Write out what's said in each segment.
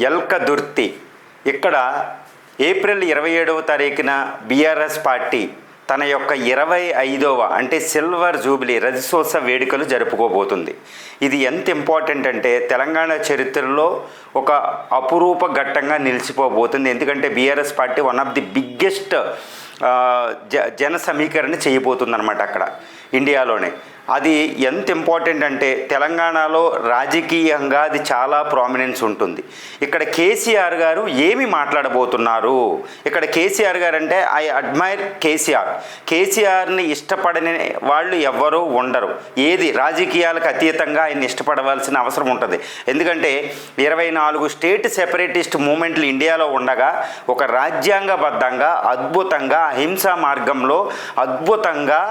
ఎల్కదుర్తి. ఇక్కడ ఏప్రిల్ 27వ తారీఖున BRS party తన యొక్క 25వ అంటే సిల్వర్ జూబిలీ రజతోత్సవ వేడుకలు జరుపుకోబోతుంది. ఇది ఎంత ఇంపార్టెంట్ అంటే తెలంగాణ చరిత్రలో ఒక అపురూప ఘట్టంగా నిలిచిపోబోతుంది. ఎందుకంటే BRS party one of the biggest జన సమీకరణ చేయబోతుందన్నమాట అక్కడ ఇండియాలోనే. అది ఎంత ఇంపార్టెంట్ అంటే తెలంగాణలో రాజకీయంగా అది చాలా ప్రామినెన్స్ ఉంటుంది. ఇక్కడ కేసీఆర్ గారు ఏమి మాట్లాడబోతున్నారు? ఇక్కడ కేసీఆర్ గారు అంటే ఐ అడ్మైర్ కేసీఆర్ని ఇష్టపడని వాళ్ళు ఎవ్వరూ ఉండరు. ఏది రాజకీయాలకు అతీతంగా ఆయన ఇష్టపడవలసిన అవసరం ఉంటుంది. ఎందుకంటే 24 స్టేట్ సెపరేటిస్ట్ మూమెంట్లు ఇండియాలో ఉండగా ఒక రాజ్యాంగబద్ధంగా అద్భుతంగా అహింసా మార్గంలో అద్భుతంగా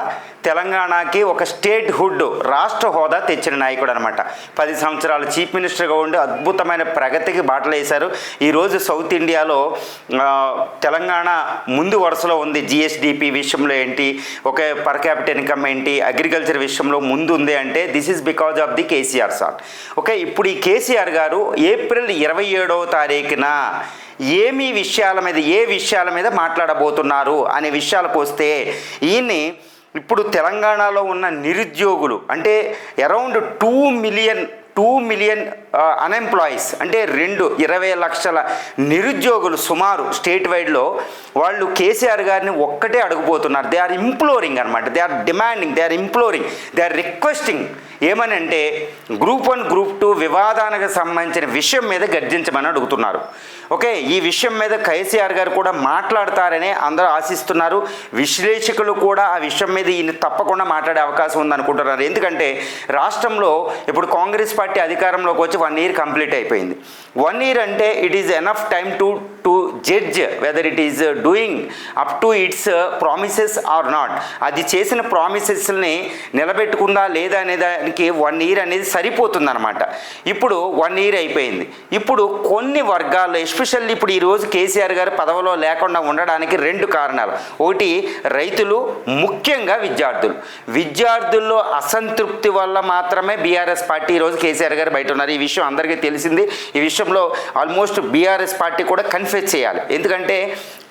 తెలంగాణకి ఒక స్టేట్ హుడ్ రాష్ట్ర హోదా తెచ్చిన నాయకుడు అనమాట. 10 సంవత్సరాలు చీఫ్ మినిస్టర్గా ఉండి అద్భుతమైన ప్రగతికి బాటలు వేశారు. ఈరోజు సౌత్ ఇండియాలో తెలంగాణ ముందు వరుసలో ఉంది. జిఎస్డిపి విషయంలో ఏంటి, ఒక పర్ క్యాపిటల్ ఇన్కమ్ ఏంటి, అగ్రికల్చర్ విషయంలో ముందు ఉంది అంటే this is because of the KCR sir. Okay, ఇప్పుడు ఈ కేసీఆర్ గారు ఏప్రిల్ 27వ తారీఖున ఏ విషయాల మీద మాట్లాడబోతున్నారు అనే విషయాలకు వస్తే ఈయన్ని ఇప్పుడు తెలంగాణలో ఉన్న నిరుద్యోగులు అంటే అరౌండ్ 2 మిలియన్ అన్ఎంప్లాయీస్ అంటే 20 లక్షల నిరుద్యోగులు సుమారు స్టేట్ వైడ్లో వాళ్ళు కేసీఆర్ గారిని ఒక్కటే అడుగుపోతున్నారు. దే ఆర్ ఇంప్లోరింగ్ అనమాట. They are demanding, they are imploring, they are requesting. ఏమని అంటే గ్రూప్ 1 గ్రూప్ 2 వివాదానికి సంబంధించిన విషయం మీద గర్జించమని అడుగుతున్నారు. ఓకే, ఈ విషయం మీద కేసీఆర్ గారు కూడా మాట్లాడతారని అందరూ ఆశిస్తున్నారు. విశ్లేషకులు కూడా ఆ విషయం మీద ఈయన తప్పకుండా మాట్లాడే అవకాశం ఉందనుకుంటున్నారు. ఎందుకంటే రాష్ట్రంలో ఇప్పుడు కాంగ్రెస్ పార్టీ అధికారంలోకి వచ్చి 1 year కంప్లీట్ అయిపోయింది. 1 year అంటే it is enough time to judge whether it is doing up to its promises or not. అది చేసిన ప్రామిసెస్ని నిలబెట్టుకుందా లేదా అనే దానికి 1 year అనేది సరిపోతుందన్నమాట. ఇప్పుడు 1 year అయిపోయింది. ఇప్పుడు కొన్ని వర్గాల్లో ఎస్పెషల్లీ ఇప్పుడు ఈరోజు కేసీఆర్ గారు పదవిలో లేకుండా ఉండడానికి 2 కారణాలు. ఒకటి రైతులు, ముఖ్యంగా విద్యార్థుల్లో అసంతృప్తి వల్ల మాత్రమే బీఆర్ఎస్ పార్టీ ఈరోజు కేసీఆర్ గారు బయట ఉన్నారు. ఈ విషయం అందరికీ తెలిసింది. ఈ విషయంలో ఆల్మోస్ట్ బీఆర్ఎస్ పార్టీ కూడా కన్ఫెస్ చేయాలి. ఎందుకంటే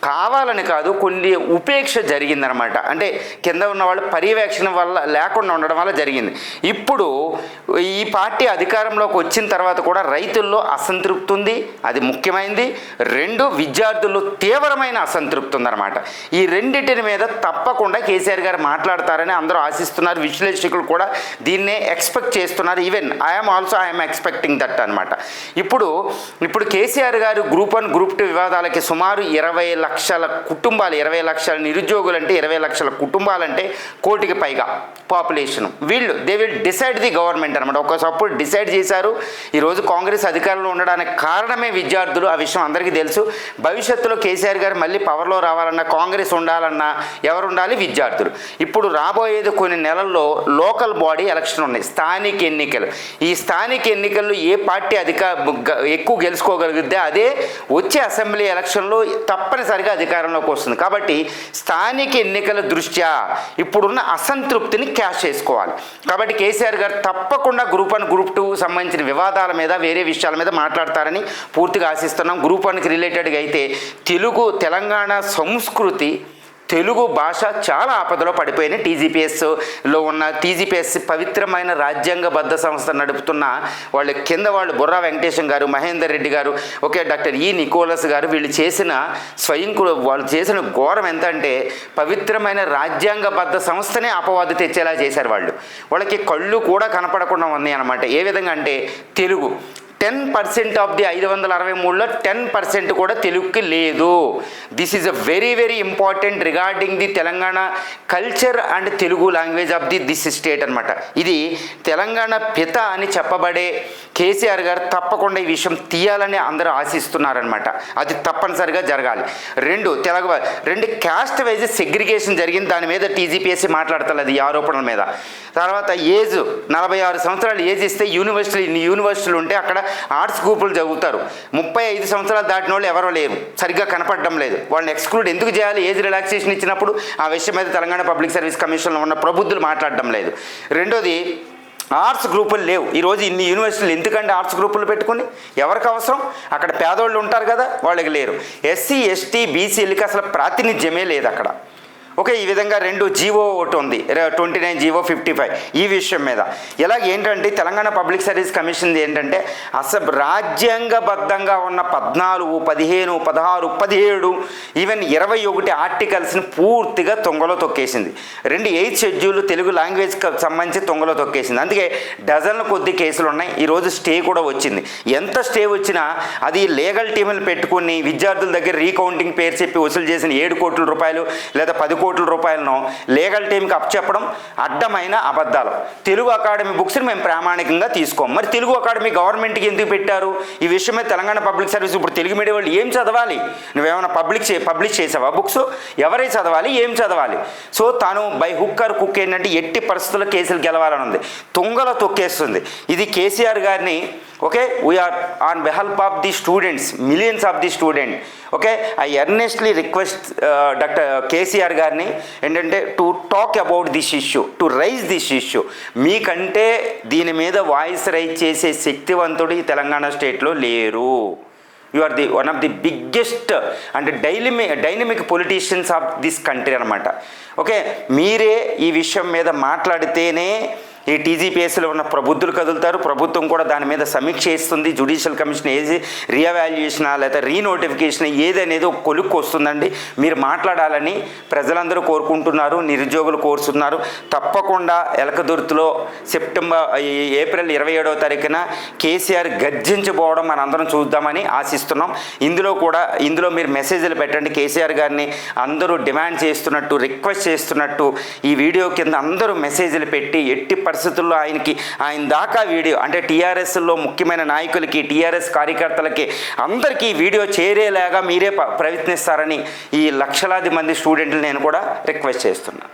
కావాలని కాదు, కొన్ని ఉపేక్ష జరిగిందనమాట. అంటే కింద ఉన్న వాళ్ళు పర్యవేక్షణ వల్ల లేకుండా ఉండడం వల్ల జరిగింది. ఇప్పుడు ఈ పార్టీ అధికారంలోకి వచ్చిన తర్వాత కూడా రైతుల్లో అసంతృప్తి ఉంది, అది ముఖ్యమైనది. 2 విద్యార్థుల్లో తీవ్రమైన అసంతృప్తి ఉందన్నమాట. ఈ రెండింటిని మీద తప్పకుండా కేసీఆర్ గారు మాట్లాడతారని అందరూ ఆశిస్తున్నారు. విశ్లేషకులు కూడా దీన్నే ఎక్స్పెక్ట్ చేస్తున్నారు. ఈవెన్ ఐఎమ్ ఎక్స్పెక్టింగ్ దట్ అనమాట. ఇప్పుడు కేసీఆర్ గారు గ్రూప్ 1 గ్రూప్ 2 వివాదాలకి సుమారు 20 లక్షల కుటుంబాలు, 20 లక్షల నిరుద్యోగులు అంటే 20 లక్షల కుటుంబాలంటే 1 కోటికి పైగా పాపులేషన్. వీళ్ళు they will decide the government అనమాట. ఒకసప్పుడు డిసైడ్ చేశారు. ఈరోజు కాంగ్రెస్ అధికారంలో ఉండడానికి కారణమే విద్యార్థులు. ఆ విషయం అందరికీ తెలుసు. భవిష్యత్తులో కేసీఆర్ గారు మళ్ళీ పవర్లో రావాలన్నా, కాంగ్రెస్ ఉండాలన్నా ఎవరు ఉండాలి? విద్యార్థులు. ఇప్పుడు రాబోయేది కొన్ని నెలల్లో లోకల్ బాడీ ఎలక్షన్ ఉన్నాయి, స్థానిక ఎన్నికలు. ఈ స్థానిక ఎన్నికల్లో ఏ పార్టీ ఎక్కువ గెలుచుకోగలిగితే అదే వచ్చే అసెంబ్లీ ఎలక్షన్లో తప్పనిసరిగా అధికారంలోకి వస్తుంది. కాబట్టి స్థానిక ఎన్నికల దృష్ట్యా ఇప్పుడున్న అసంతృప్తిని క్యాష్ చేసుకోవాలి. కాబట్టి కేసీఆర్ గారు తప్పకుండా గ్రూప్ 1 గ్రూప్ 2 సంబంధించిన వివాదాల మీద, వేరే విషయాల మీద మాట్లాడతారని పూర్తిగా ఆశిస్తున్నాం. గ్రూప్ 1కి రిలేటెడ్గా అయితే తెలంగాణ సంస్కృతి, తెలుగు భాష చాలా ఆపదలో పడిపోయిన టీజీపీఎస్లో ఉన్న టీజీపీఎస్ పవిత్రమైన రాజ్యాంగబద్ధ సంస్థ నడుపుతున్న వాళ్ళు బుర్రా వెంకటేశం గారు, మహేందర్ రెడ్డి గారు, డాక్టర్ నికోలస్ గారు, వాళ్ళు చేసిన ఘోరం ఎంత అంటే పవిత్రమైన రాజ్యాంగబద్ధ సంస్థనే అపవాదు తెచ్చేలా చేశారు. వాళ్ళకి కళ్ళు కూడా కనపడకుండా ఉన్నాయి అన్నమాట. ఏ విధంగా అంటే తెలుగు 10% ఆఫ్ ది 563లో 10% కూడా తెలుగుకి లేదు. This is a very very important regarding the Telangana culture and Telugu language of this state అనమాట. ఇది తెలంగాణ పిత అని చెప్పబడే కేసీఆర్ గారు తప్పకుండా ఈ విషయం తీయాలని అందరూ ఆశిస్తున్నారనమాట. అది తప్పనిసరిగా జరగాలి. 2 క్యాస్ట్ వైజ్ సెగ్రిగేషన్ జరిగింది. దాని మీద టీజీపీఎస్సీ మాట్లాడతలేదు ఈ ఆరోపణల మీద. తర్వాత ఏజ్ 46 సంవత్సరాలు ఏజ్ ఇస్తే యూనివర్సిటీలు ఉంటే అక్కడ ఆర్ట్స్ గ్రూపులు చదువుతారు. 35 సంవత్సరాలు దాటిన వాళ్ళు ఎవరో లేరు, సరిగ్గా కనపడడం లేదు. వాళ్ళని ఎక్స్క్లూడ్ ఎందుకు చేయాలి? ఏజ్ రిలాక్సేషన్ ఇచ్చినప్పుడు ఆ విషయం మీద తెలంగాణ పబ్లిక్ సర్వీస్ కమిషన్లో ఉన్న ప్రబుద్ధులు మాట్లాడడం లేదు. రెండోది ఆర్ట్స్ గ్రూపులు లేవు. ఈరోజు ఇన్ని యూనివర్సిటీలు ఎందుకంటే ఆర్ట్స్ గ్రూపులు పెట్టుకుని ఎవరికి అవసరం? అక్కడ పేదోళ్ళు ఉంటారు కదా, వాళ్ళకి లేరు. ఎస్సీ ఎస్టీ బీసీలకి అసలు ప్రాతినిధ్యమే లేదు అక్కడ. ఓకే, ఈ విధంగా 2 జీవో ఒకటి ఉంది, 29 జీవో 55 ఈ విషయం మీద. ఇలాగ ఏంటంటే తెలంగాణ పబ్లిక్ సర్వీస్ కమిషన్ ఏంటంటే అసలు రాజ్యాంగబద్ధంగా ఉన్న 14, 15, 16, 17 ఈవెన్ 21 ఆర్టికల్స్ని పూర్తిగా తొంగలో తొక్కేసింది. 8th షెడ్యూల్ తెలుగు లాంగ్వేజ్కి సంబంధించి తొంగలో తొక్కేసింది. అందుకే డజన్ల కొద్ది కేసులు ఉన్నాయి. ఈరోజు స్టే కూడా వచ్చింది. ఎంత స్టే వచ్చినా అది లీగల్ టీములు పెట్టుకుని విద్యార్థుల దగ్గర రీకౌంటింగ్ పేరు చెప్పి వసూలు చేసిన 7 కోట్ల రూపాయలు లేదా 10 కోట్ల రూపాయలను లీగల్ టీంకి అప్పచెప్పడం అడ్డమైన అబద్ధాలు. తెలుగు అకాడమీ బుక్స్ని మేము ప్రామాణికంగా తీసుకోం. మరి తెలుగు అకాడమీ గవర్నమెంట్కి ఎందుకు పెట్టారు? ఈ విషయమే తెలంగాణ పబ్లిక్ సర్వీస్ ఇప్పుడు తెలుగు మీడియం వాళ్ళు ఏం చదవాలి? నువ్వేమైనా పబ్లిష్ చేసావా బుక్స్? ఎవరై చదవాలి? ఏం చదవాలి? సో తాను బై హుక్ ఆర్ కుక్ ఏంటంటే ఎట్టి పరిస్థితుల్లో కేసులు గెలవాలని ఉంది. తుంగలో తొక్కేస్తుంది. ఇది కేసీఆర్ గారిని okay we are on behalf of the students, millions of the student. Okay, I earnestly request doctor KCR గారిని ఏంటంటే to talk about this issue, to raise this issue. మీకంటే దీని మీద వాయిస్ రైజ్ చేసే శక్తివంతుడు ఈ తెలంగాణ స్టేట్లో లేరు. You are the one of the biggest and dynamic politicians of this country అనమాట. ఓకే, మీరే ఈ విషయం మీద మాట్లాడితేనే ఈ టీజీపీఎస్లో ఉన్న ప్రబుద్ధులు కదులుతారు. ప్రభుత్వం కూడా దాని మీద సమీక్ష చేస్తుంది. జ్యుడిషియల్ కమిషన్ ఏది రీఎవాల్యుయేషనా లేదా రీనోటిఫికేషన్ ఏదనేది ఒక కొలుక్కు వస్తుందండి. మీరు మాట్లాడాలని ప్రజలందరూ కోరుకుంటున్నారు, నిరుద్యోగులు కోరుతున్నారు. తప్పకుండా ఎలకదుర్తిలో ఏప్రిల్ 27వ తారీఖున కేసీఆర్ గర్జించబోవడం మనందరం చూద్దామని ఆశిస్తున్నాం. ఇందులో మీరు మెసేజ్లు పెట్టండి. కేసీఆర్ గారిని అందరూ డిమాండ్ చేస్తున్నట్టు, రిక్వెస్ట్ చేస్తున్నట్టు ఈ వీడియో కింద అందరూ మెసేజ్లు పెట్టి ఎట్టి పరిస్థితుల్లో ఆయన దాకా వీడియో అంటే టీఆర్ఎస్లో ముఖ్యమైన నాయకులకి, టీఆర్ఎస్ కార్యకర్తలకి అందరికీ వీడియో చేరేలాగా మీరే ప్రయత్నిస్తారని ఈ లక్షలాది మంది స్టూడెంట్లు నేను కూడా రిక్వెస్ట్ చేస్తున్నాను.